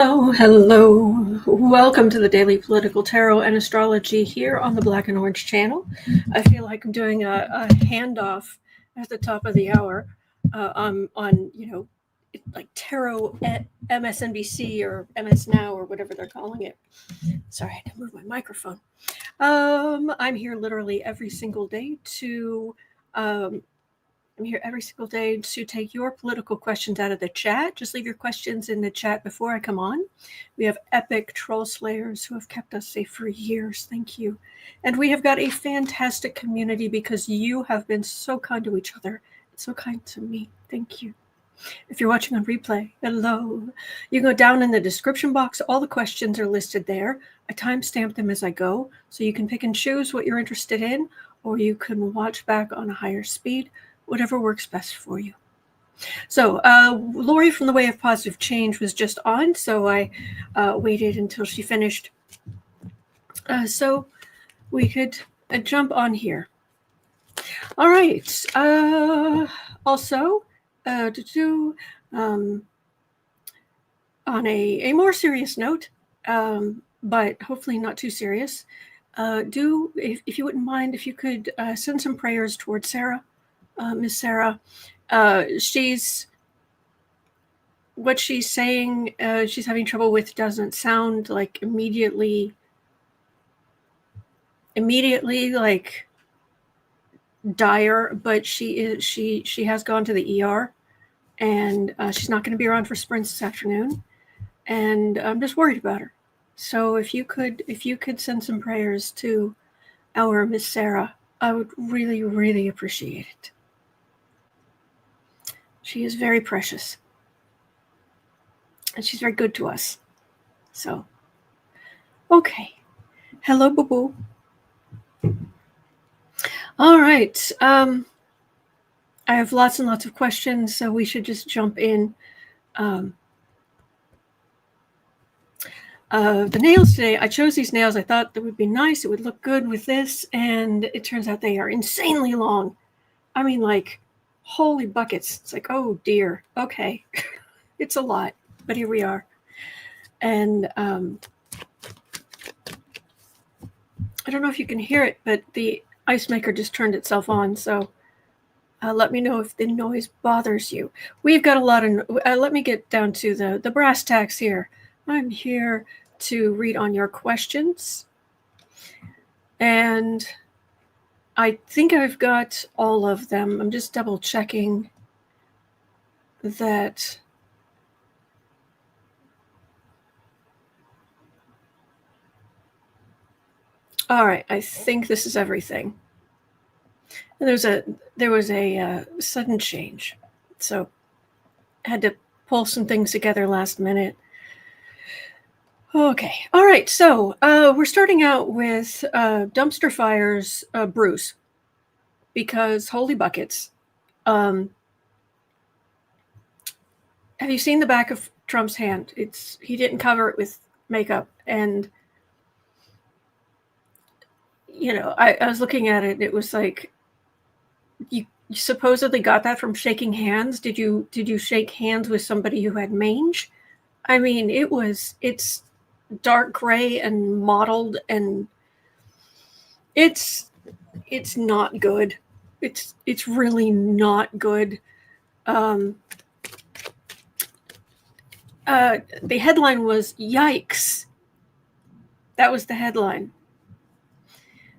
Oh, hello. Welcome to the Daily Political Tarot and Astrology here on the Black and Orange channel. I feel like I'm doing a handoff at the top of the hour on like Tarot at MSNBC or MS Now or whatever they're calling it. Sorry, I had to move my microphone. I'm here literally every single day to take your political questions out of the chat. Just leave your questions in the chat before I come on. We have epic troll slayers who have kept us safe for years. Thank you. And we have got a fantastic community because you have been so kind to each other. So kind to me. Thank you. If you're watching on replay, hello. You go down in the description box. All the questions are listed there. I timestamp them as I go, so you can pick and choose what you're interested in, or you can watch back on a higher speed. Whatever works best for you. So Lori from the Way of Positive Change was just on, so I waited until she finished so we could jump on here. All right. Also, on a more serious note, but hopefully not too serious, if you wouldn't mind, if you could send some prayers towards Sarah. Miss Sarah, what she's saying, she's having trouble with doesn't sound like immediately like dire, but she has gone to the ER, and she's not going to be around for sprints this afternoon, and I'm just worried about her. So if you could send some prayers to our Miss Sarah, I would really, really appreciate it. She is very precious. And she's very good to us. So, okay. Hello, boo-boo. All right. I have lots and lots of questions, so we should just jump in. The nails today, I chose these nails. I thought that would be nice. It would look good with this, and it turns out they are insanely long. I mean, like, holy buckets. It's like, oh dear. Okay. It's a lot, but here we are. And I don't know if you can hear it, but the ice maker just turned itself on. So let me know if the noise bothers you. We've got a lot of, let me get down to the brass tacks here. I'm here to read on your questions. And I think I've got all of them. I'm just double checking that. All right, I think this is everything. There was a sudden change, so I had to pull some things together last minute. Okay, all right, so we're starting out with dumpster fires, bruise, because holy buckets. Have you seen the back of Trump's hand? He didn't cover it with makeup, and you know, I was looking at it. It was like, you supposedly got that from shaking hands. Did you shake hands with somebody who had mange? I mean, it's dark gray and mottled, and it's not good. It's really not good. The headline was Yikes. That was the headline.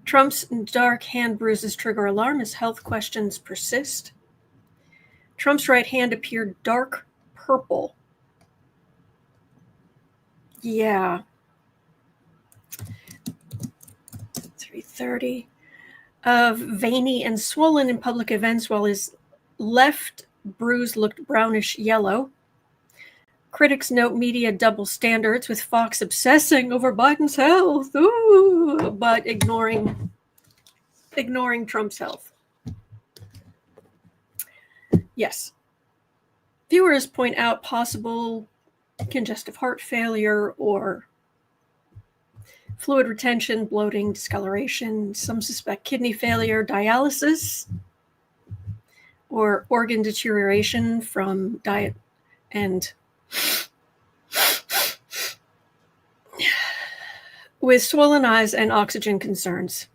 Trump's dark hand bruises trigger alarm as health questions persist. Trump's right hand appeared dark purple. Yeah. 3:30. Veiny and swollen in public events while his left bruise looked brownish-yellow. Critics note media double standards, with Fox obsessing over Biden's health, but ignoring Trump's health. Yes. Viewers point out possible congestive heart failure or fluid retention, bloating, discoloration. Some suspect kidney failure, dialysis, or organ deterioration from diet and with swollen eyes and oxygen concerns.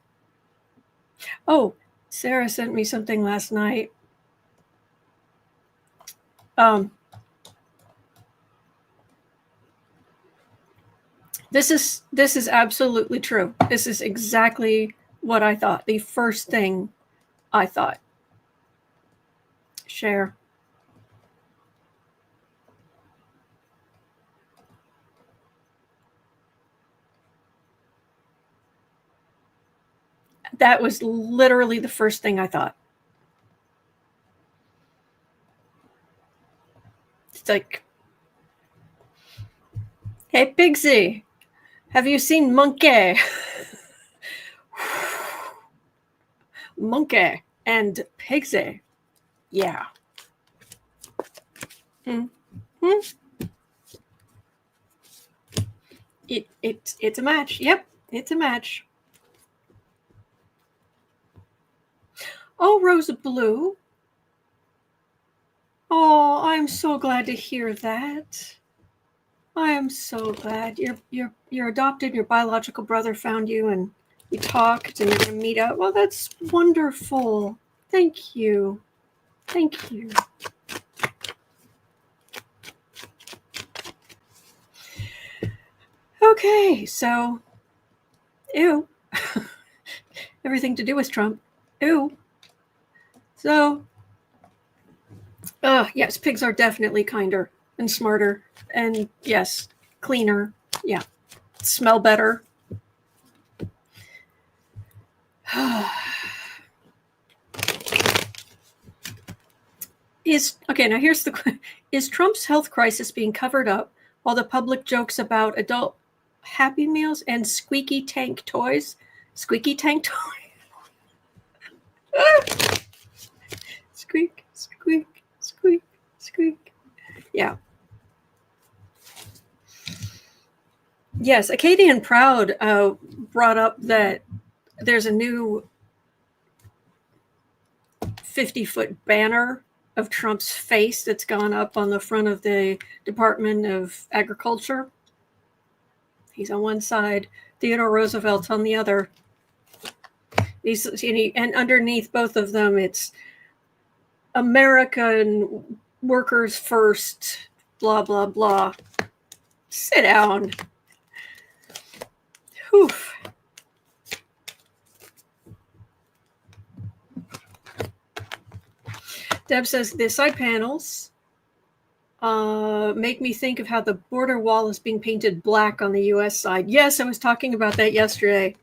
Oh, Sarah sent me something last night. This is absolutely true. This is exactly what I thought. The first thing I thought. Share. That was literally the first thing I thought. It's like, hey, Pigsy, have you seen Monkey? Monkey and Pigsy. Yeah. Mm-hmm. It's a match. Yep, it's a match. Oh, Rosa Blue. Oh, I'm so glad to hear that. I am so glad you're adopted. Your biological brother found you, and we talked, and you're gonna meet up. Well, that's wonderful. Thank you. Thank you. Okay, so, ew. Everything to do with Trump. Ew. So, yes, pigs are definitely kinder and smarter, and yes, cleaner. Yeah, smell better. Now here's the: is Trump's health crisis being covered up while the public jokes about adult Happy Meals and squeaky-tank toys? Squeaky-tank toy. Squeak, squeak, squeak, squeak. Yeah. Yes, Acadian Proud brought up that there's a new 50-foot banner of Trump's face that's gone up on the front of the Department of Agriculture. He's on one side, Theodore Roosevelt's on the other. And underneath both of them, it's American workers first, blah, blah, blah. Sit down. Whew. Deb says the side panels make me think of how the border wall is being painted black on the U.S. side. Yes, I was talking about that yesterday.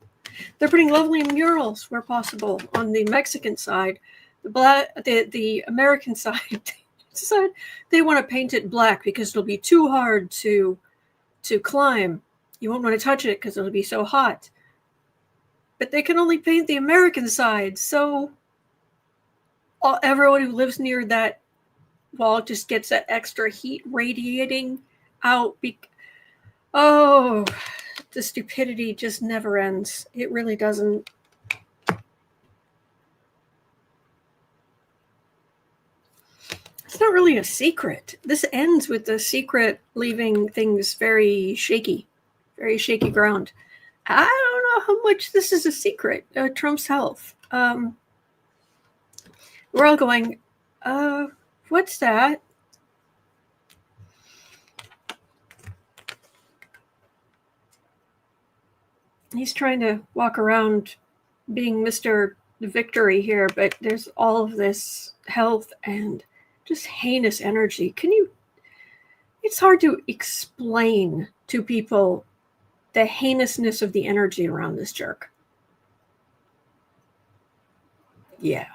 They're putting lovely murals where possible on the Mexican side. The American side, they want to paint it black because it'll be too hard to climb. You won't want to touch it because it'll be so hot. But they can only paint the American side, so everyone who lives near that wall just gets that extra heat radiating out. The stupidity just never ends. It really doesn't. It's not really a secret. This ends with the secret leaving things very shaky ground. I don't know how much this is a secret. Trump's health. We're all going, what's that? He's trying to walk around being Mr. Victory here, but there's all of this health and just heinous energy. It's hard to explain to people the heinousness of the energy around this jerk. Yeah.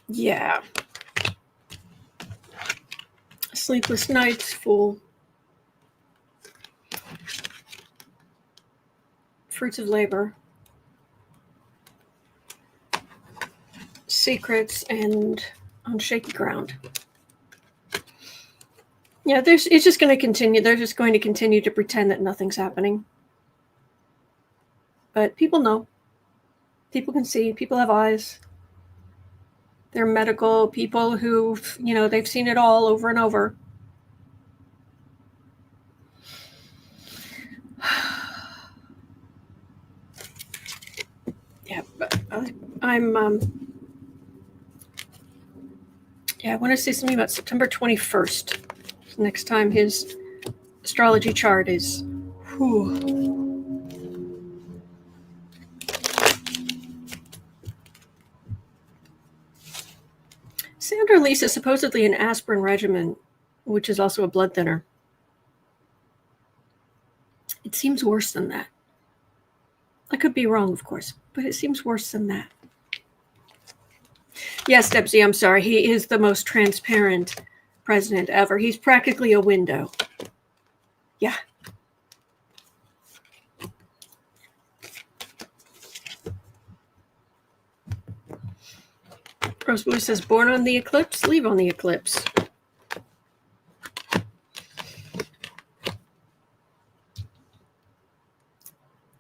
Yeah. Sleepless nights, fool. Fruits of labor. Secrets and on shaky ground. Yeah, it's just going to continue. They're just going to continue to pretend that nothing's happening. But people know. People can see. People have eyes. They're medical people who, they've seen it all over and over. I'm I want to say something about September 21st. Next time his astrology chart is. Whew. Sandra Lisa supposedly an aspirin regimen, which is also a blood thinner. It seems worse than that. I could be wrong, of course, but it seems worse than that. Yes, Debsy, I'm sorry. He is the most transparent president ever. He's practically a window. Yeah. Rose Blue says, born on the eclipse, leave on the eclipse.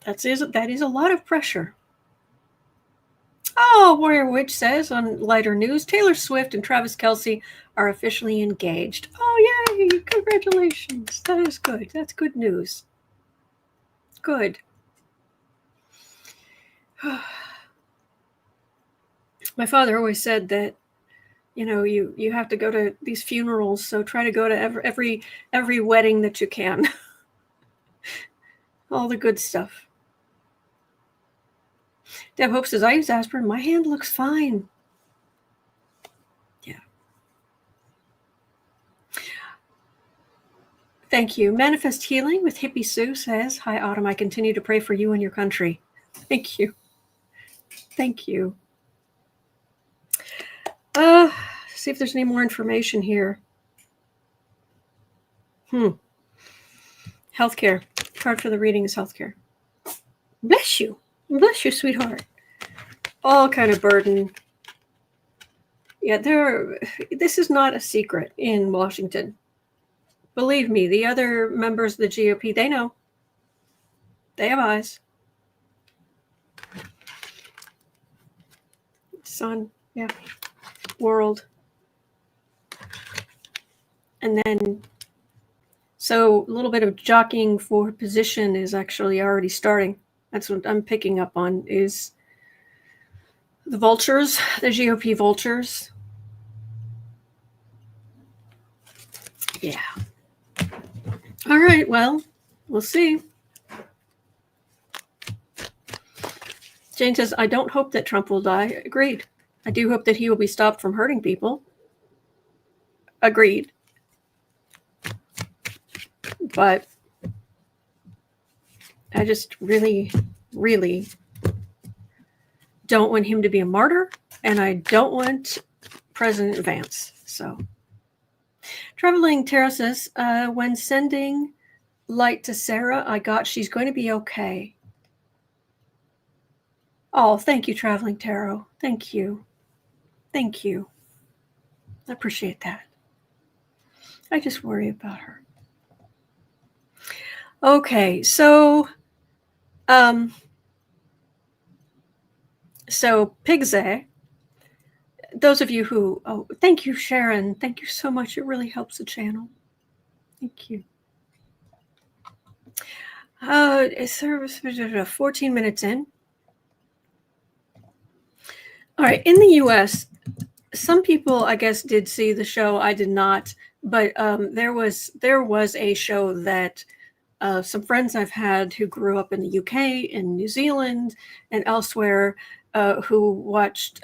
That is a lot of pressure. Oh, Warrior Witch says on lighter news, Taylor Swift and Travis Kelce are officially engaged. Oh, yay! Congratulations. That is good. That's good news. Good. My father always said that, you have to go to these funerals, so try to go to every wedding that you can. All the good stuff. Deb Hope says, I use aspirin. My hand looks fine. Yeah. Thank you. Manifest Healing with Hippie Sue says, hi, Autumn. I continue to pray for you and your country. Thank you. Thank you. See if there's any more information here. Healthcare. Card for the reading is healthcare. Bless you. Bless you, sweetheart. All kind of burden. Yeah, this is not a secret in Washington. Believe me, the other members of the GOP, they know. They have eyes. Sun, yeah. World. And then, so a little bit of jockeying for position is actually already starting. That's what I'm picking up on, is the vultures, the GOP vultures. Yeah. All right, well, we'll see. Jane says, I don't hope that Trump will die. Agreed. I do hope that he will be stopped from hurting people. Agreed. But I just really, really don't want him to be a martyr, and I don't want President Vance. So, Traveling Tarot says, when sending light to Sarah, she's going to be okay. Oh, thank you, Traveling Tarot. Thank you. Thank you. I appreciate that. I just worry about her. Okay, so Pigze, those of you who, thank you, Sharon. Thank you so much. It really helps the channel. Thank you. Service 14 minutes in. All right, in the US, some people, I guess, did see the show. I did not, but there was a show that some friends I've had who grew up in the UK and New Zealand and elsewhere who watched.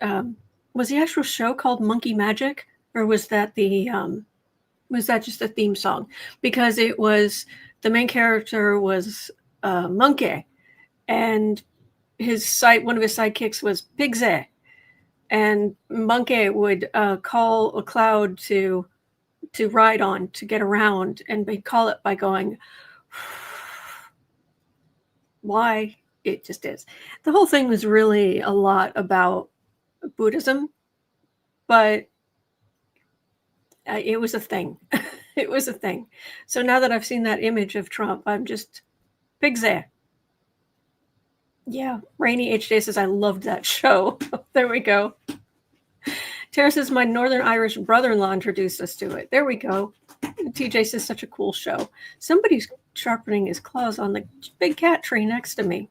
Was the actual show called Monkey Magic, or was that just a theme song? Because it was, the main character was Monkey, and one of his sidekicks was Pigze. And Monkey would call a cloud to ride on, to get around, and they'd call it by going, why? It just is. The whole thing was really a lot about Buddhism, but it was a thing. It was a thing. So now that I've seen that image of Trump, I'm just Pigze. Yeah, Rainy HJ says, I loved that show. There we go. Tara says, my Northern Irish brother-in-law introduced us to it. There we go. TJ says, such a cool show. Somebody's sharpening his claws on the big cat tree next to me.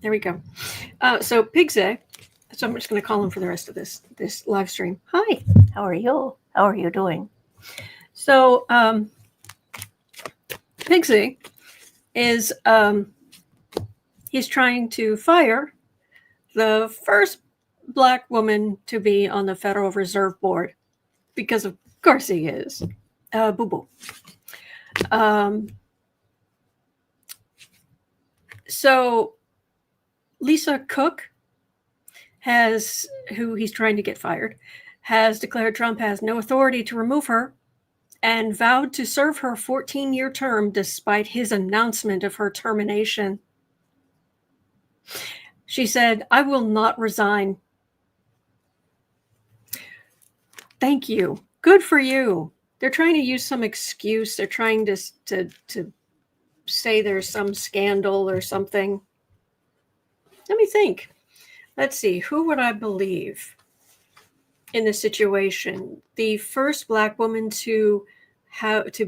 There we go. So Pigzy, so I'm just going to call him for the rest of this live stream. Hi, how are you? How are you doing? So Pigzy is he's trying to fire the first Black woman to be on the Federal Reserve Board, because of course he is. Boo-boo. So Lisa Cook who he's trying to get fired, has declared Trump has no authority to remove her and vowed to serve her 14-year term despite his announcement of her termination. She said, "I will not resign." Thank you. Good for you. They're trying to use some excuse. They're trying to say there's some scandal or something. Let me think. Let's see. Who would I believe in this situation? The first Black woman to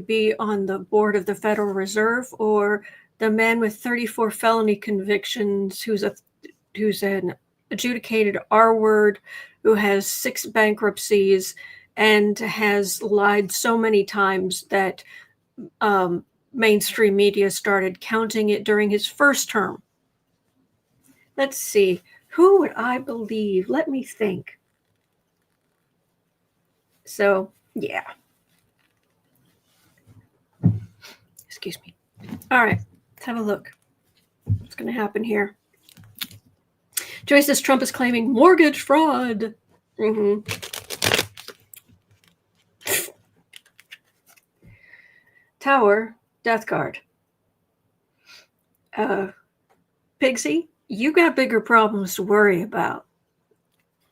be on the board of the Federal Reserve, or the man with 34 felony convictions who's an adjudicated R word, who has 6 bankruptcies and has lied so many times that mainstream media started counting it during his first term. Let's see. Who would I believe? Let me think. So, yeah. Excuse me. All right. Let's have a look. What's going to happen here? Joyce says Trump is claiming mortgage fraud. Tower, death card. Pigzy, you got bigger problems to worry about.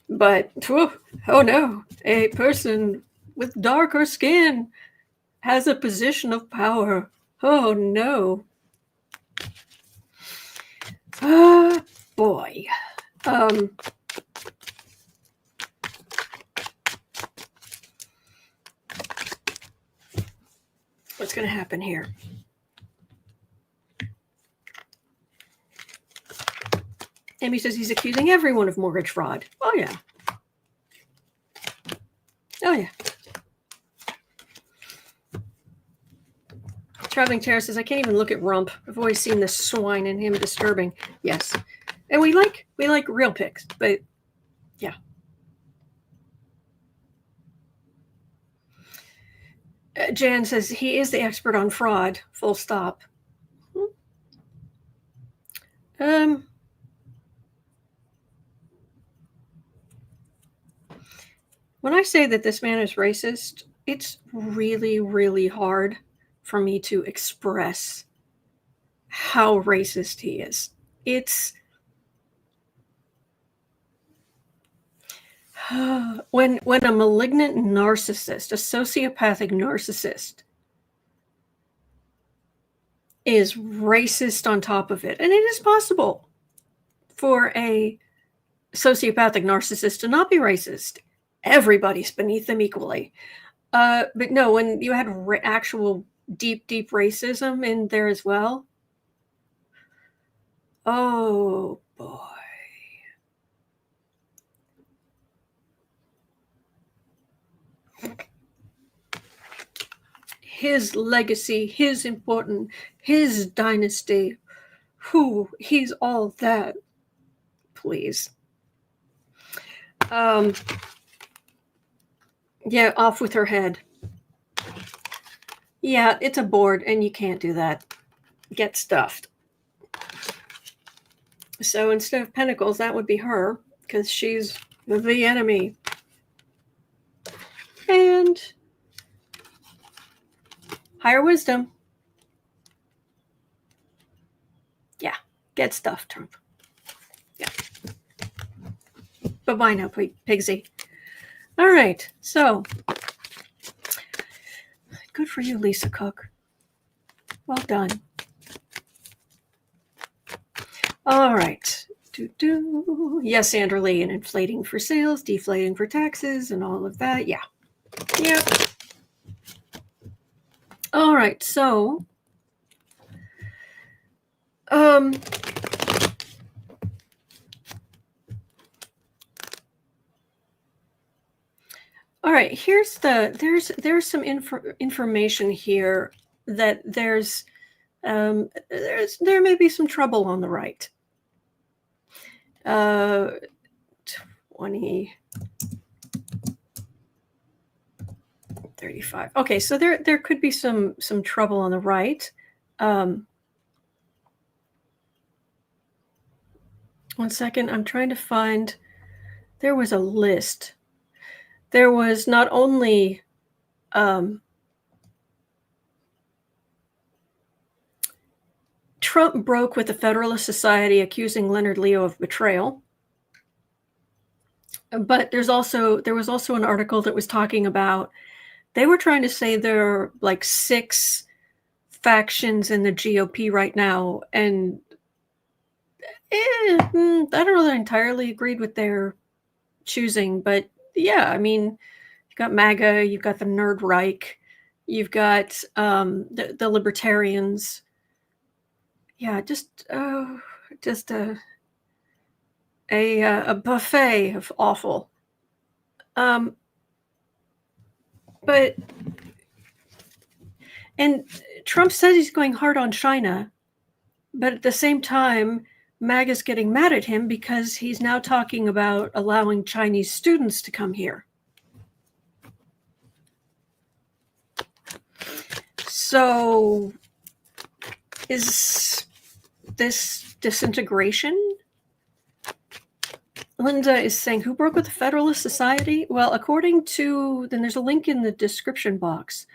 But, oh no, a person with darker skin has a position of power. Oh no. Boy. What's going to happen here? Amy says he's accusing everyone of mortgage fraud. Oh, yeah. Oh, yeah. Traveling Terror says, I can't even look at Rump. I've always seen the swine in him disturbing. Yes. And we like real pics, but yeah. Jan says he is the expert on fraud. Full stop. When I say that this man is racist, it's really, really hard for me to express how racist he is. It's when a malignant narcissist, a sociopathic narcissist, is racist on top of it, and it is possible for a sociopathic narcissist to not be racist. Everybody's beneath them equally. But no, when you had actual deep racism in there as well, oh boy. His legacy, his importance, his dynasty, he's all that. Please. Yeah, off with her head. Yeah, it's a board, and you can't do that. Get stuffed. So instead of pentacles, that would be her, because she's the enemy. And higher wisdom. Yeah, get stuffed, Trump. Yeah. Bye-bye now, Pigzy. All right, so good for you, Lisa Cook. Well done. All right. Yes, Sandra Lee, and inflating for sales, deflating for taxes, and all of that. Yeah. Yep. All right, so right, there's some information here that there may be some trouble on the right. 20, 35. Okay, so there could be some trouble on the right. One second, I'm trying to find. There was a list. There was not only Trump broke with the Federalist Society, accusing Leonard Leo of betrayal. But there was also an article that was talking about, they were trying to say there are like 6 factions in the GOP right now, and I don't know that I entirely agreed with their choosing, but yeah, I mean, you've got MAGA, you've got the Nerd Reich, you've got the Libertarians. Yeah, just a buffet of awful. But Trump says he's going hard on China, but at the same time, MAGA's getting mad at him because he's now talking about allowing Chinese students to come here. So, is this disintegration? Linda is saying, who broke with the Federalist Society? Well, according to, then there's a link in the description box.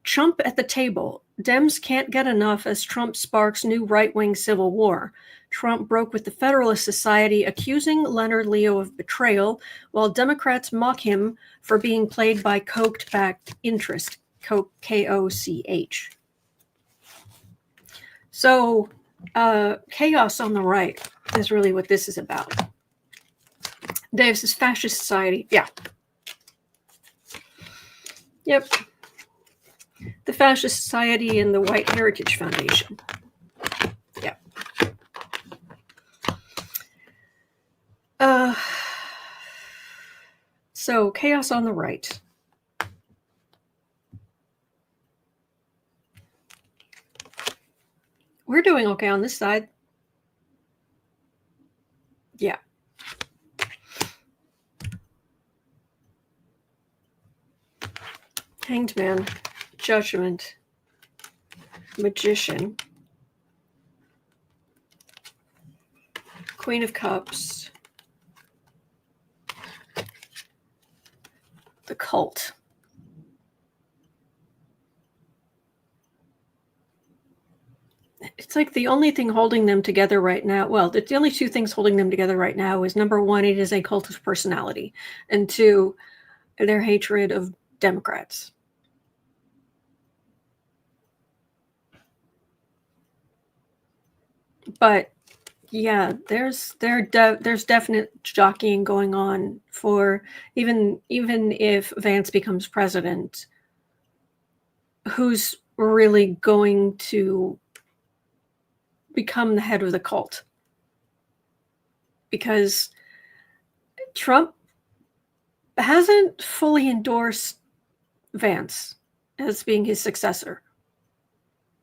Chump at the table. Dems can't get enough as Trump sparks new right-wing civil war. Trump broke with the Federalist Society, accusing Leonard Leo of betrayal, while Democrats mock him for being played by Koch-backed interest, K-O-C-H. So, chaos on the right is really what this is about. Dave says fascist society. Yeah. Yep. The Fascist Society and the White Heritage Foundation. Yeah. So chaos on the right. We're doing okay on this side. Yeah. Hanged Man, Judgment, Magician, Queen of Cups, the Cult. It's like the only thing holding them together right now. Well, the only 2 things holding them together right now is, number 1, it is a cult of personality, and 2, their hatred of Democrats. But yeah, there's definite jockeying going on for even if Vance becomes president, who's really going to become the head of the cult. Because Trump hasn't fully endorsed Vance as being his successor.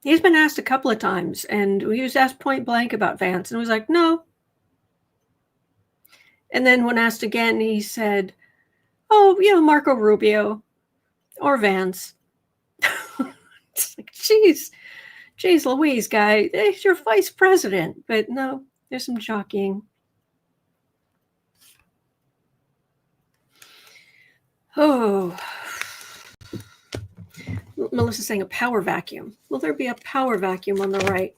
He's been asked a couple of times, and he was asked point blank about Vance, and was like, no. And then when asked again, he said, oh, Marco Rubio or Vance. It's like, geez Louise, guy, he's your vice president. But no, there's some jockeying. Oh. Melissa's saying a power vacuum. Will there be a power vacuum on the right?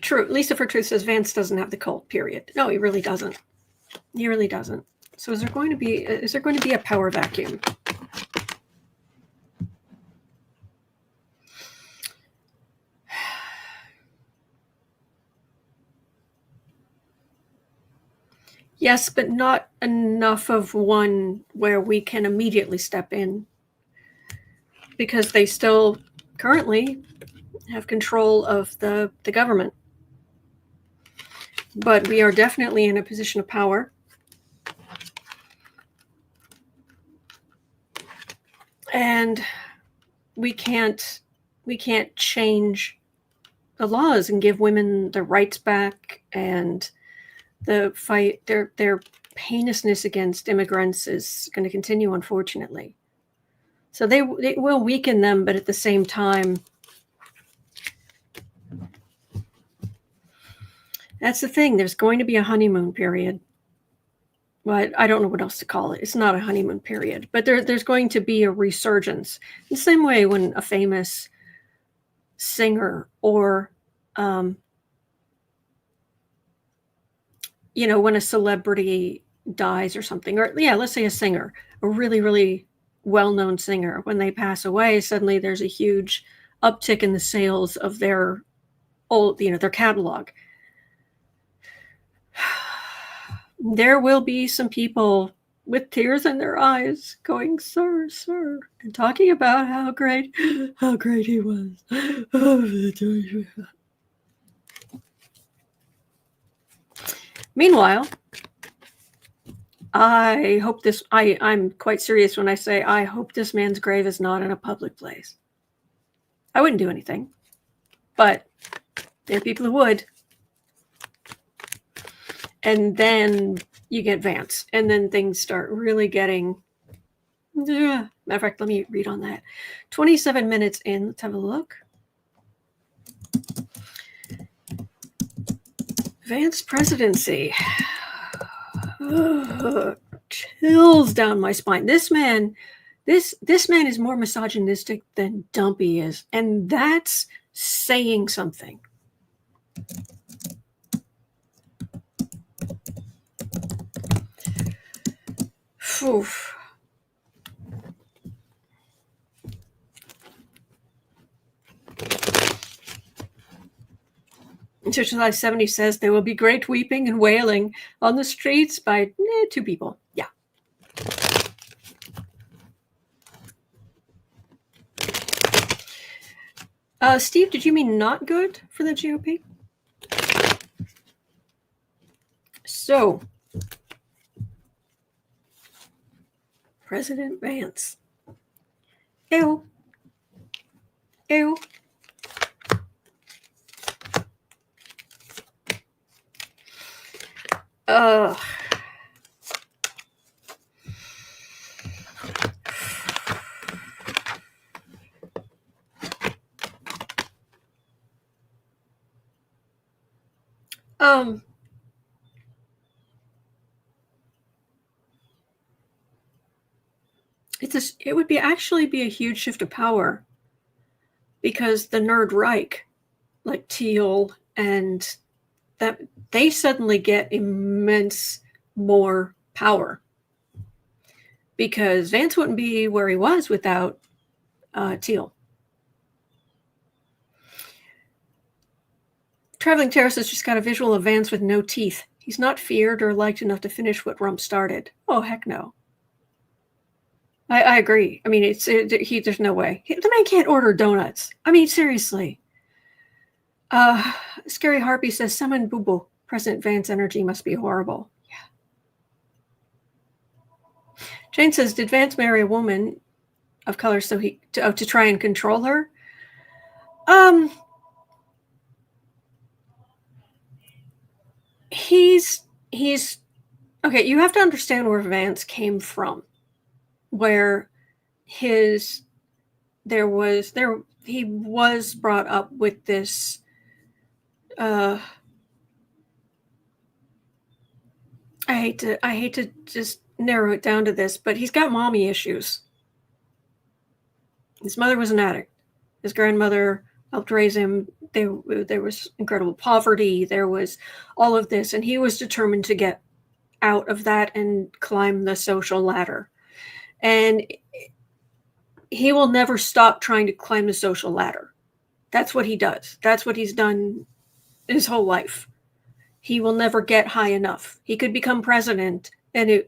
True. Lisa for Truth says Vance doesn't have the cult, period. No, he really doesn't. He really doesn't. So is there going to be a power vacuum? Yes, but not enough of one where we can immediately step in, because they still currently have control of the government. But we are definitely in a position of power. And we can't change the laws and give women their rights back, and the fight, their heinousness against immigrants is going to continue, unfortunately. So they will weaken them, but at the same time, that's the thing. There's going to be a honeymoon period. Well, I don't know what else to call it. It's not a honeymoon period, but there's going to be a resurgence. In the same way when a famous singer or, when a celebrity dies or something, or let's say a singer, a really, really well-known singer, when they pass away, suddenly there's a huge uptick in the sales of their their catalog. There will be some people with tears in their eyes going, sir, and talking about how great he was. Meanwhile, I hope this, I'm quite serious when I say I hope this man's grave is not in a public place. I wouldn't do anything, but there are people who would. And then you get Vance, and then things start really getting, matter of fact, let me read on that. 27 minutes in, let's have a look. Vance Presidency. Chills down my spine. This man is more misogynistic than Dumpy is, and that's saying something. Oof. Until July 70 says there will be great weeping and wailing on the streets by 2 people. Yeah. Steve, did you mean not good for the GOP? So, President Vance. Ew. Ew. It would actually be a huge shift of power, because the Nerd Reich, like Teal and that, they suddenly get immense more power, because Vance wouldn't be where he was without Teal. Traveling Terrace has just got a visual of Vance with no teeth. He's not feared or liked enough to finish what Rump started. Oh, heck no. I agree. I mean, there's no way. The man can't order donuts. I mean, seriously. Scary Harpy says, summon Boo Boo. President Vance energy must be horrible. Yeah. Jane says, did Vance marry a woman of color so to try and control her? He's okay. You have to understand where Vance came from, where he was brought up with this I hate to just narrow it down to this, but he's got mommy issues. His mother was an addict. His grandmother helped raise him. There was incredible poverty. There was all of this, and he was determined to get out of that and climb the social ladder. And he will never stop trying to climb the social ladder. That's what he does. That's what he's done his whole life. He will never get high enough. He could become president, and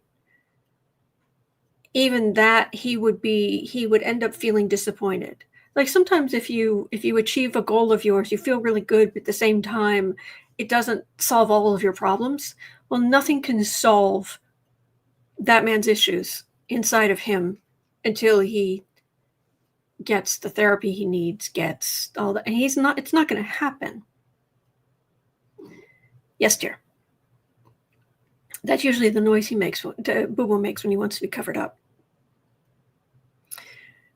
even that he would end up feeling disappointed. Like sometimes if you achieve a goal of yours, you feel really good, but at the same time, it doesn't solve all of your problems. Well, nothing can solve that man's issues inside of him until he gets the therapy he needs, gets all that. And it's not going to happen. Yes, dear. That's usually the noise he makes, Boo-Boo makes when he wants to be covered up.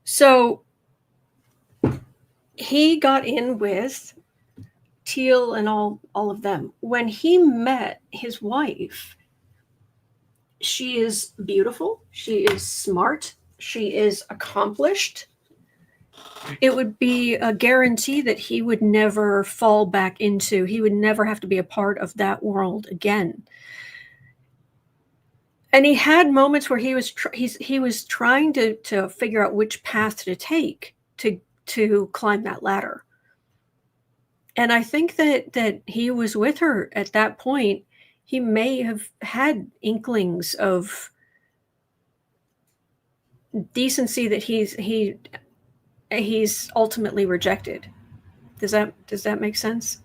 So he got in with Teal and all of them. When he met his wife, she is beautiful. She is smart. She is accomplished. It would be a guarantee that he would never fall back into, he would never have to be a part of that world again. And he had moments where he was trying to figure out which path to take to climb that ladder. And I think that he was with her at that point. He may have had inklings of decency that he's ultimately rejected. Does that make sense?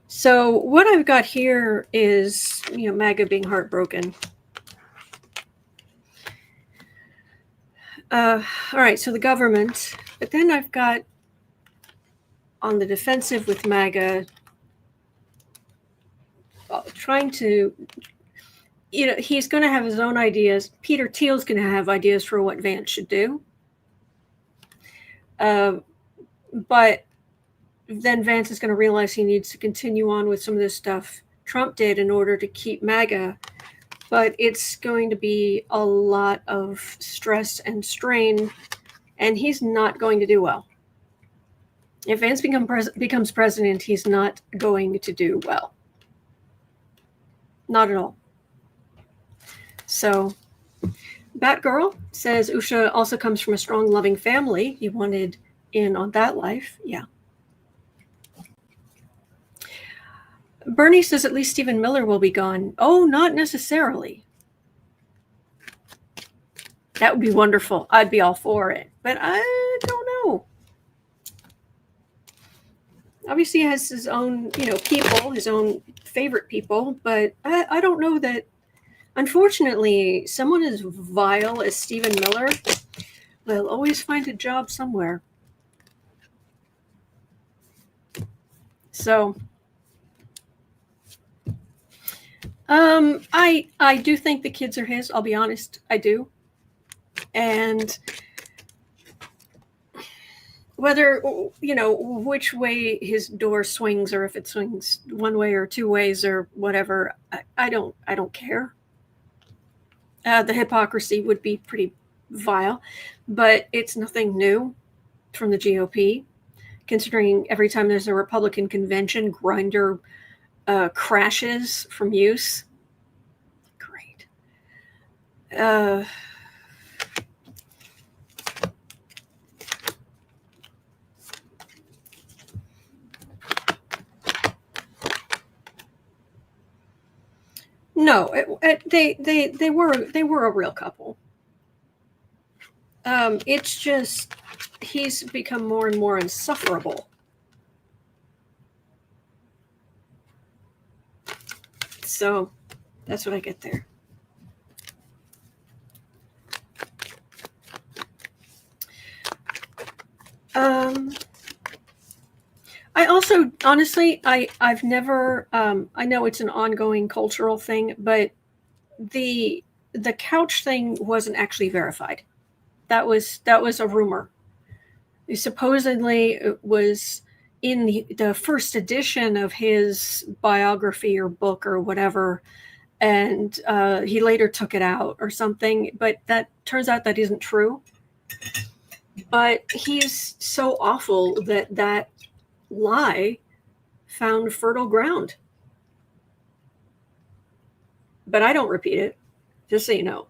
So what I've got here is, MAGA being heartbroken. All right, so the government, but then I've got on the defensive with MAGA, trying to, he's going to have his own ideas. Peter Thiel's going to have ideas for what Vance should do. But then Vance is going to realize he needs to continue on with some of this stuff Trump did in order to keep MAGA. But it's going to be a lot of stress and strain, and he's not going to do well. If Vance becomes president, he's not going to do well. Not at all. So, Batgirl says Usha also comes from a strong, loving family. He wanted in on that life. Yeah. Bernie says at least Stephen Miller will be gone. Oh, not necessarily. That would be wonderful. I'd be all for it. But I don't know. Obviously he has his own, people, his own favorite people. But I don't know that, unfortunately, someone as vile as Stephen Miller will always find a job somewhere. So... I do think the kids are his. I'll be honest, I do. And whether, which way his door swings, or if it swings one way or two ways or whatever, I don't care. The hypocrisy would be pretty vile, but it's nothing new from the GOP, considering every time there's a Republican convention, Grindr crashes from use. Great. No, they were a real couple. It's just he's become more and more insufferable. So that's what I get there. I also, honestly, I've never, I know it's an ongoing cultural thing, but the couch thing wasn't actually verified. That was a rumor. Supposedly it was in the first edition of his biography or book or whatever, and he later took it out or something, but that turns out that isn't true. But he's so awful that lie found fertile ground. But I don't repeat it, just so you know.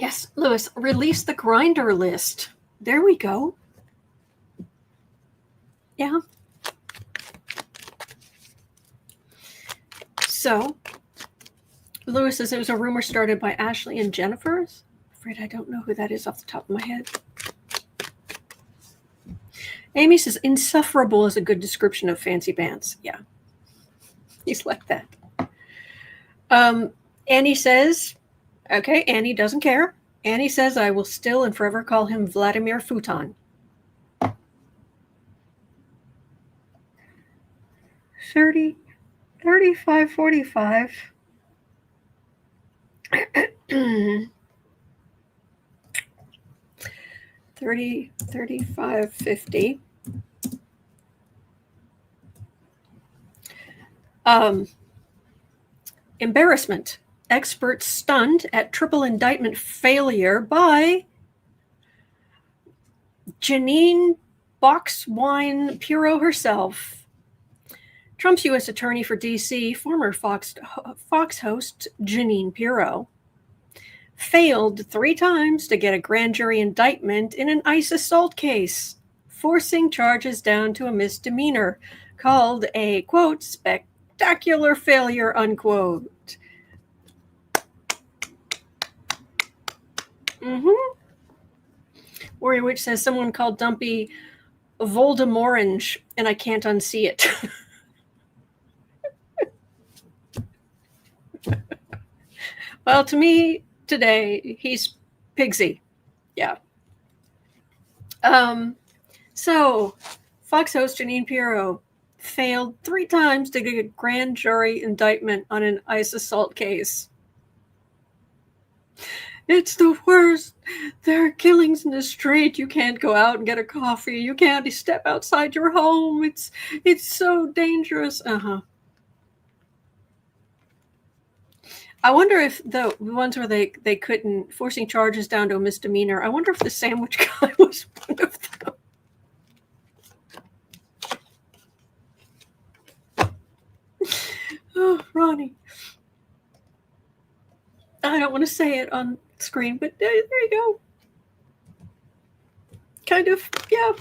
Yes, Lewis, release the Grindr list. There we go. Yeah. So, Lewis says it was a rumor started by Ashley and Jennifer's. I'm afraid I don't know who that is off the top of my head. Amy says, insufferable is a good description of Fancy Vance. Yeah. He's like that. Annie says, okay, Annie doesn't care. Annie says, I will still and forever call him Vladimir Futon. 30, 35, 45. 30, 35, 50. Embarrassment. Experts stunned at triple indictment failure by Jeanine Pirro herself. Trump's U.S. Attorney for D.C., former Fox host Jeanine Pirro, failed 3 times to get a grand jury indictment in an ICE assault case, forcing charges down to a misdemeanor, called a, quote, spectacular failure, unquote. Warrior Witch says someone called Dumpy Voldemort, and I can't unsee it. Well, to me today, he's Pigsy. Yeah. So, Fox host Jeanine Pirro failed 3 times to get a grand jury indictment on an ICE assault case. It's the worst. There are killings in the street. You can't go out and get a coffee. You can't step outside your home. It's so dangerous. I wonder if the ones where they couldn't, forcing charges down to a misdemeanor, I wonder if the sandwich guy was one of them. Oh, Ronnie. I don't want to say it on screen, but there you go. Kind of, yeah.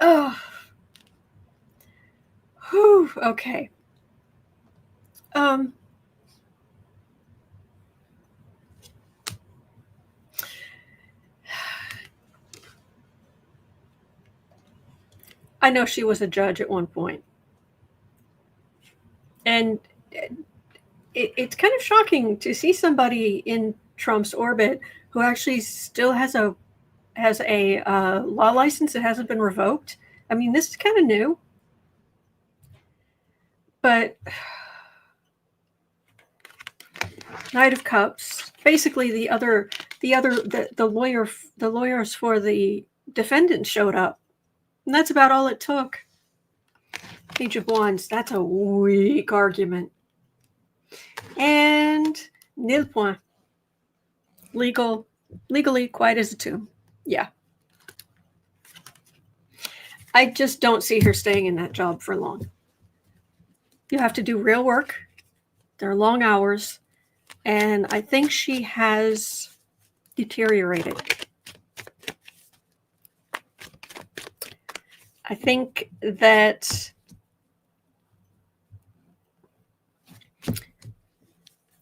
Oh. Whew, okay. I know she was a judge at one point. And it's kind of shocking to see somebody in Trump's orbit who actually still has a law license that hasn't been revoked. I mean, this is kind of new. But Knight of Cups, basically the lawyers for the defendant showed up. And that's about all it took. Page of Wands, that's a weak argument. And nil point. Legally quiet as a tomb. Yeah. I just don't see her staying in that job for long. You have to do real work. There are long hours. And I think she has deteriorated. I think that,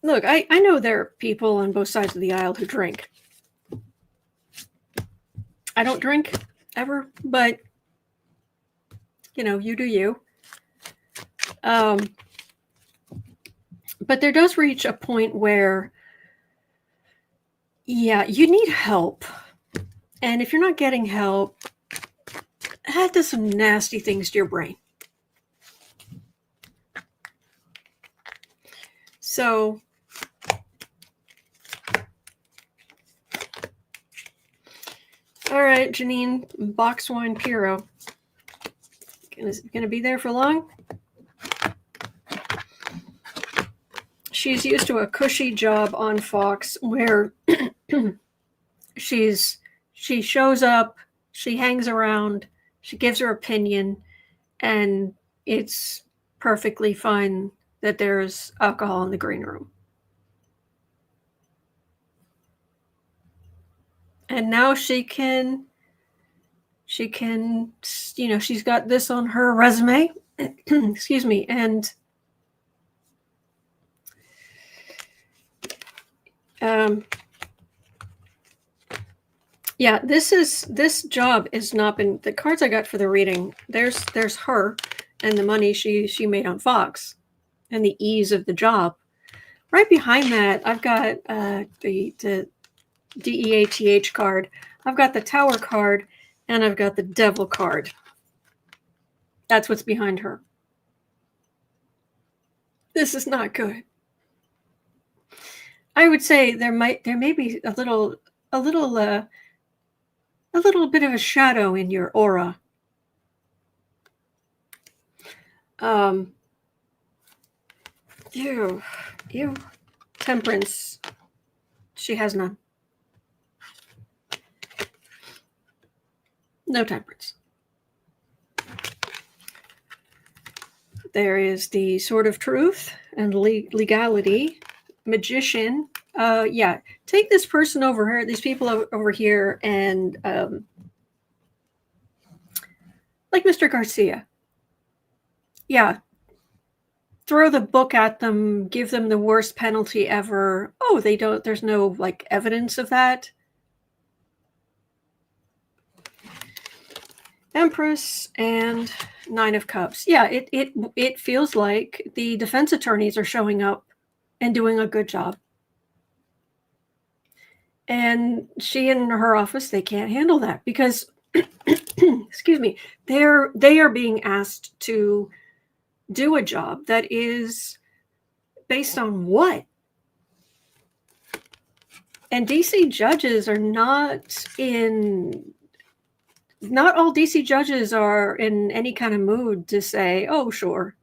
look, I know there are people on both sides of the aisle who drink. I don't drink ever, but, you do you. But there does reach a point where, yeah, you need help. And if you're not getting help, that does some nasty things to your brain. So, all right, Jeanine Pirro. Gonna be there for long? She's used to a cushy job on Fox where she shows up, she hangs around, she gives her opinion, and it's perfectly fine that there's alcohol in the green room. And now she can, she's got this on her resume. Excuse me. And Yeah, this job has not been, the cards I got for the reading, there's her and the money she made on Fox and the ease of the job. Right behind that, I've got the DEATH card. I've got the Tower card, and I've got the Devil card. That's what's behind her. This is not good. I would say there may be a little bit of a shadow in your aura. You, Temperance. She has none. No temperance. There is the Sword of Truth and legality. Magician. Yeah, take this person over here, these people over here, and like Mr. Garcia. Yeah. Throw the book at them, give them the worst penalty ever. Oh, they don't, there's no like evidence of that. Empress and Nine of Cups. Yeah, it feels like the defense attorneys are showing up and doing a good job. And she and her office, they can't handle that because excuse me, they are being asked to do a job that is based on what? And DC judges are not all DC judges are in any kind of mood to say, oh, sure,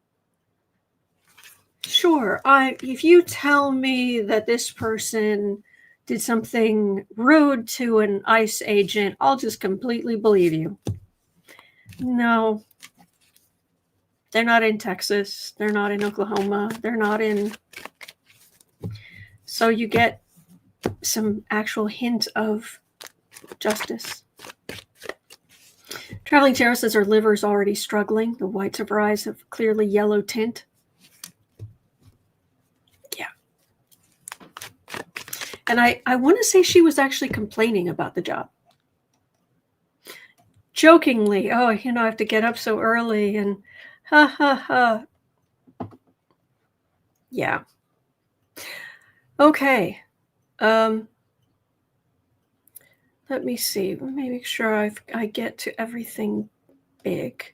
if you tell me that this person did something rude to an ICE agent, I'll just completely believe you. No. They're not in Texas. They're not in Oklahoma. They're not in... So you get some actual hint of justice. Traveling Tarot says her liver is already struggling. The whites of her eyes have clearly yellow tint. Yeah. And I want to say she was actually complaining about the job. Jokingly, oh, I have to get up so early and ha ha ha. Yeah. Okay. Let me see. Let me make sure I get to everything big.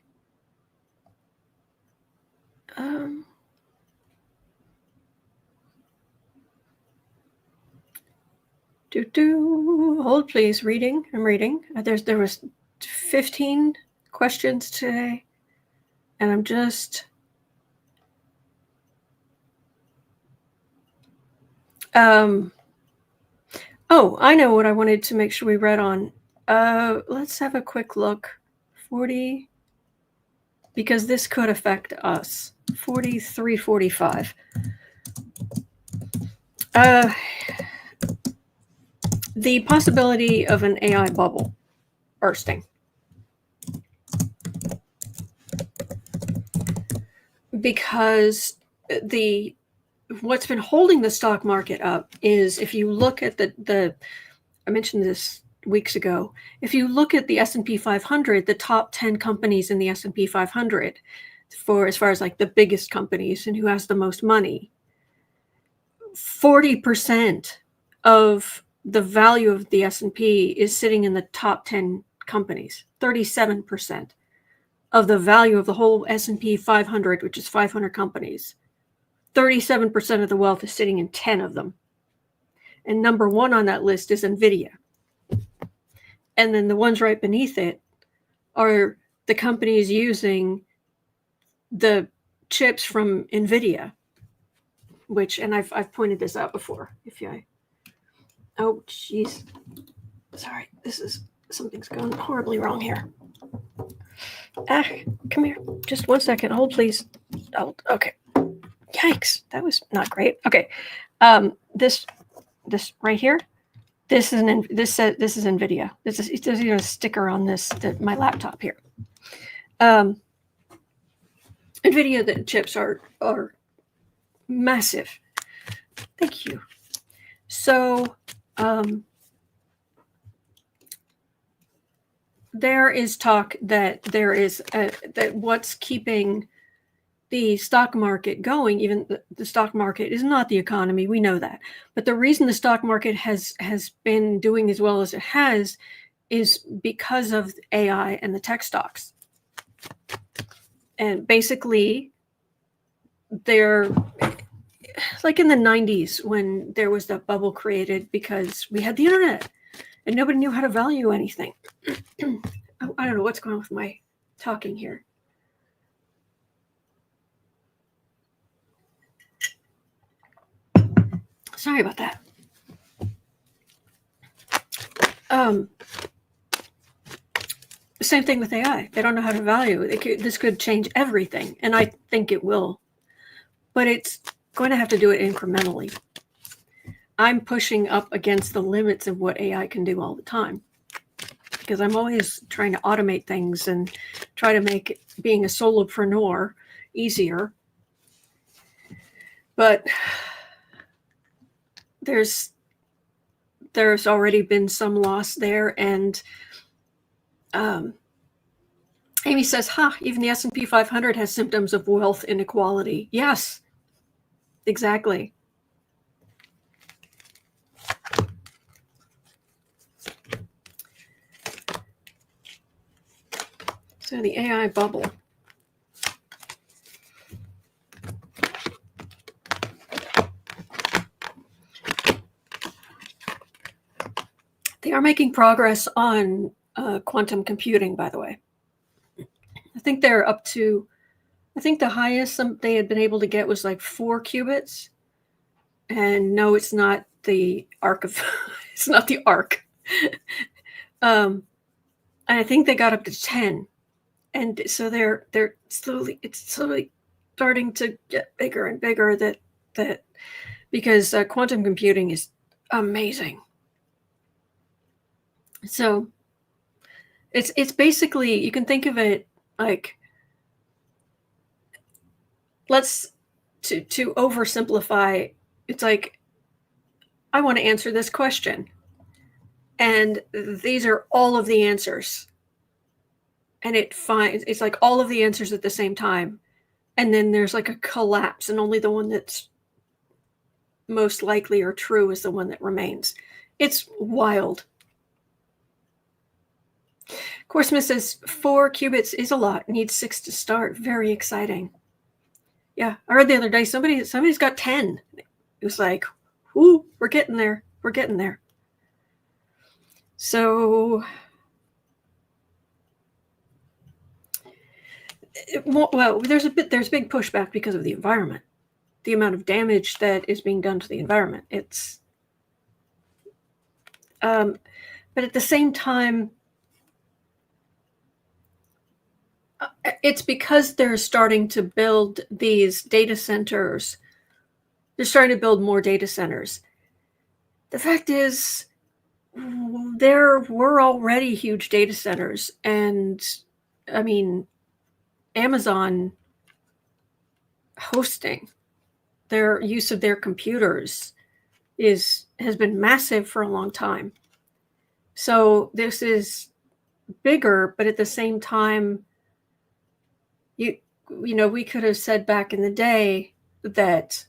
Hold please. Reading. I'm reading. There was 15 questions today, and I'm just oh, I know what I wanted to make sure we read on. Let's have a quick look. 40, because this could affect us. 43, 45. The possibility of an AI bubble bursting. Because what's been holding the stock market up is, if you look at the I mentioned this weeks ago, if you look at the S&P 500, the top 10 companies in the S&P 500, as far as like the biggest companies and who has the most money, 40% of the value of the S&P is sitting in the top 10 companies. 37% of the value of the whole S&P 500, which is 500 companies, 37% of the wealth is sitting in 10 of them. And number one on that list is NVIDIA. And then the ones right beneath it are the companies using the chips from NVIDIA, which, and I've pointed this out before. Oh, jeez. Sorry, something's going horribly wrong here. Come here. Just 1 second. Hold, please. Oh, okay. Yikes. That was not great. Okay. This right here, this is NVIDIA. There's even a sticker on my laptop here. NVIDIA, the chips are massive. Thank you. So there is talk that that what's keeping the stock market going, even the stock market is not the economy, we know that. But the reason the stock market has been doing as well as it has is because of AI and the tech stocks. And basically, they're like in the 90s when there was that bubble created because we had the internet and nobody knew how to value anything. I don't know what's going on with my talking here. Sorry about that. Same thing with AI. They don't know how to value. This could change everything, and I think it will. But it's going to have to do it incrementally. I'm pushing up against the limits of what AI can do all the time because I'm always trying to automate things and try to make being a solopreneur easier. But there's already been some loss there, and Amy says, even the S&P 500 has symptoms of wealth inequality. Yes, exactly. So the AI bubble. They are making progress on quantum computing, by the way. I think they're up to, I think the highest they had been able to get was like 4 qubits. And no, it's not the arc of, it's not the arc. And I think they got up to 10. And so they're slowly, it's slowly starting to get bigger and bigger that because quantum computing is amazing. So it's basically, you can think of it like, to oversimplify, it's like, I want to answer this question. And these are all of the answers. And it's like all of the answers at the same time. And then there's like a collapse, and only the one that's most likely or true is the one that remains. It's wild. Of course, Smith says 4 qubits is a lot. Needs 6 to start. Very exciting. Yeah, I read the other day somebody's got 10. It was like, ooh, we're getting there. We're getting there. So, well, there's big pushback because of the environment, the amount of damage that is being done to the environment. It's, but at the same time, it's because they're starting to build these data centers. They're starting to build more data centers. The fact is, there were already huge data centers, and I mean, Amazon hosting, their use of their computers has been massive for a long time. So this is bigger, but at the same time, you know, we could have said back in the day that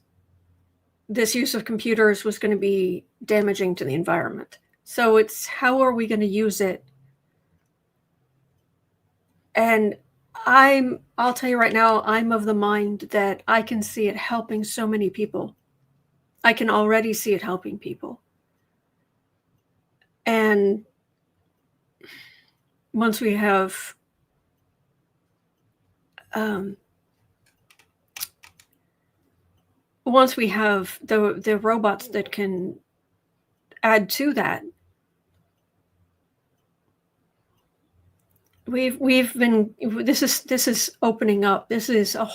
this use of computers was going to be damaging to the environment. So it's, how are we going to use it? And I'll tell you right now, I'm of the mind that I can see it helping so many people. I can already see it helping people. And once we have the robots that can add to that, this is opening up. This is a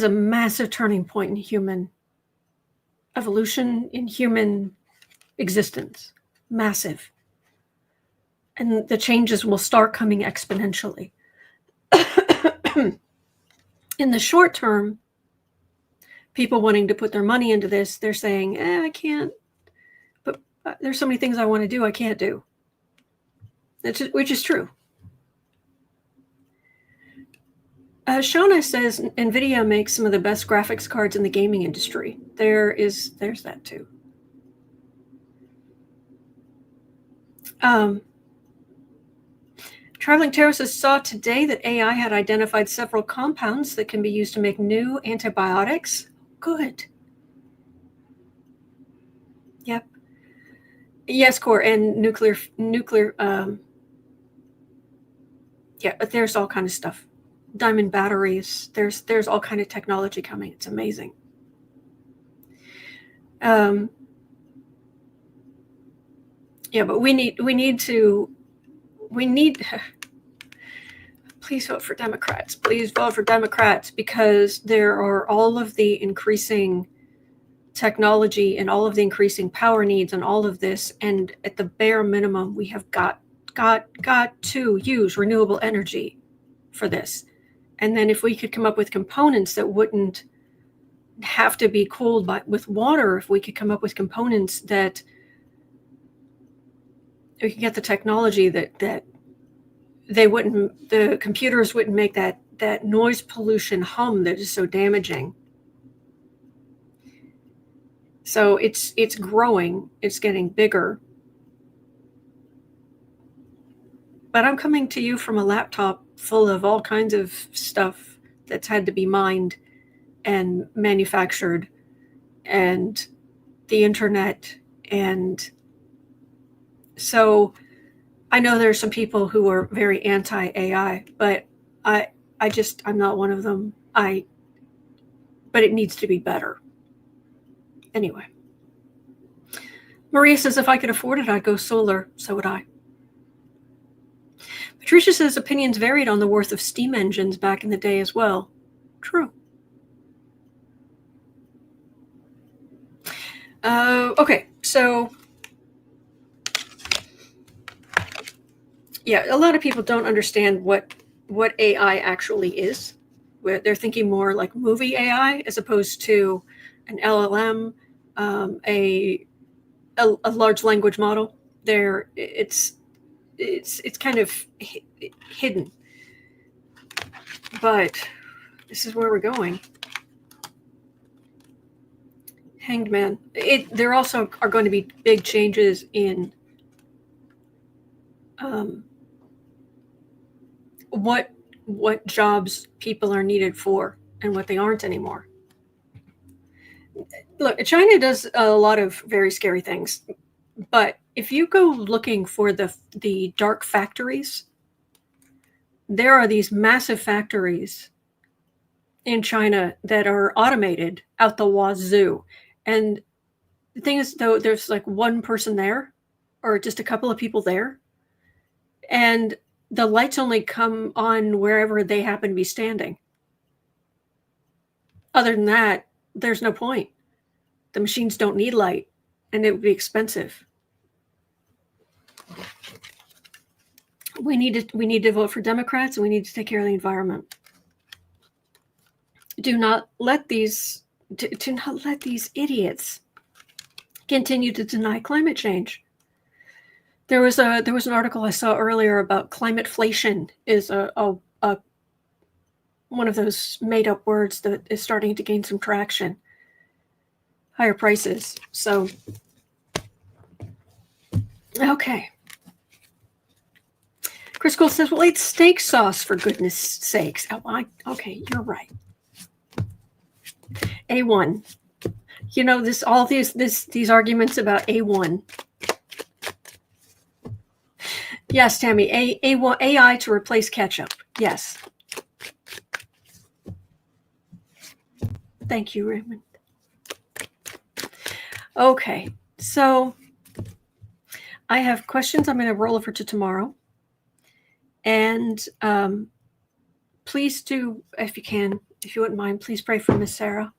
massive turning point in human evolution, in human existence. Massive. And the changes will start coming exponentially. In the short term, people wanting to put their money into this, they're saying, I can't, but there's so many things I want to do, I can't do. which is true. Shauna says NVIDIA makes some of the best graphics cards in the gaming industry. There's that too. Traveling Tarot says, saw today that AI had identified several compounds that can be used to make new antibiotics. Good. Yep. Yes, core and nuclear. Yeah, but there's all kind of stuff. Diamond batteries. There's all kind of technology coming. It's amazing. Yeah, but we need. Please vote for Democrats. Please vote for Democrats, because there are all of the increasing technology and all of the increasing power needs and all of this. And at the bare minimum, we have got to use renewable energy for this. And then if we could come up with components that wouldn't have to be cooled with water, if we could come up with components that we could get the technology that the computers wouldn't make that noise pollution hum that is so damaging. So it's growing, it's getting bigger. But I'm coming to you from a laptop full of all kinds of stuff that's had to be mined and manufactured, and the internet. And so I know there are some people who are very anti-AI, but I'm not one of them. But it needs to be better. Anyway. Maria says, if I could afford it, I'd go solar. So would I. Patricia says, opinions varied on the worth of steam engines back in the day as well. True. Okay, so yeah, a lot of people don't understand what AI actually is. They're thinking more like movie AI as opposed to an LLM, a large language model. It's kind of hidden, but this is where we're going. Hanged Man. There also are going to be big changes in what jobs people are needed for and what they aren't anymore. Look, China does a lot of very scary things, but if you go looking for the dark factories, there are these massive factories in China that are automated out the wazoo. And the thing is, though, there's like one person there or just a couple of people there, and the lights only come on wherever they happen to be standing. Other than that, there's no point. The machines don't need light, and it would be expensive. We need to vote for Democrats, and we need to take care of the environment. Do not let these idiots continue to deny climate change. There was an article I saw earlier about climateflation is a one of those made up words that is starting to gain some traction. Higher prices. So, okay. Chris Cole says, well, eat steak sauce for goodness sakes. Oh, okay, you're right. A1. You know, these arguments about A1. Yes, Tammy, AI to replace ketchup. Yes. Thank you, Raymond. Okay, so I have questions I'm going to roll over to tomorrow. And please do, if you wouldn't mind, please pray for Miss Sarah.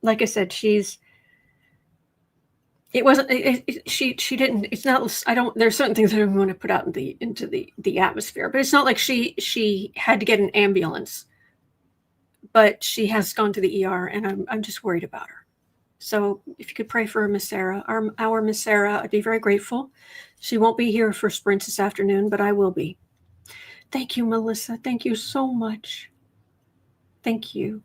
Like I said, there's certain things I don't want to put out into the atmosphere, but it's not like she had to get an ambulance, but she has gone to the ER, and I'm just worried about her. So if you could pray for Miss Sarah, our Miss Sarah, I'd be very grateful. She won't be here for sprints this afternoon, but I will be. Thank you, Melissa. Thank you so much. Thank you.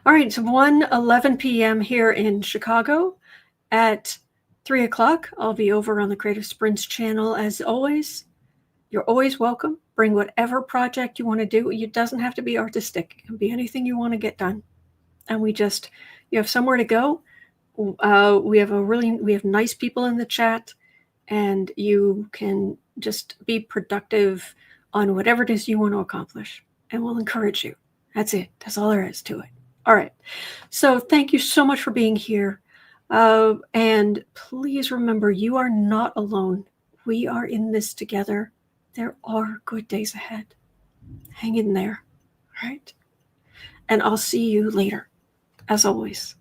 All right, it's 1:11 p.m. here in Chicago. At 3 o'clock, I'll be over on the Creative Sprints channel as always. You're always welcome. Bring whatever project you want to do. It doesn't have to be artistic. It can be anything you want to get done. And you have somewhere to go. We have nice people in the chat, and you can just be productive on whatever it is you want to accomplish, and we'll encourage you. That's it. That's all there is to it. All right. So thank you so much for being here. And please remember, you are not alone. We are in this together. There are good days ahead. Hang in there. All right. And I'll see you later, as always.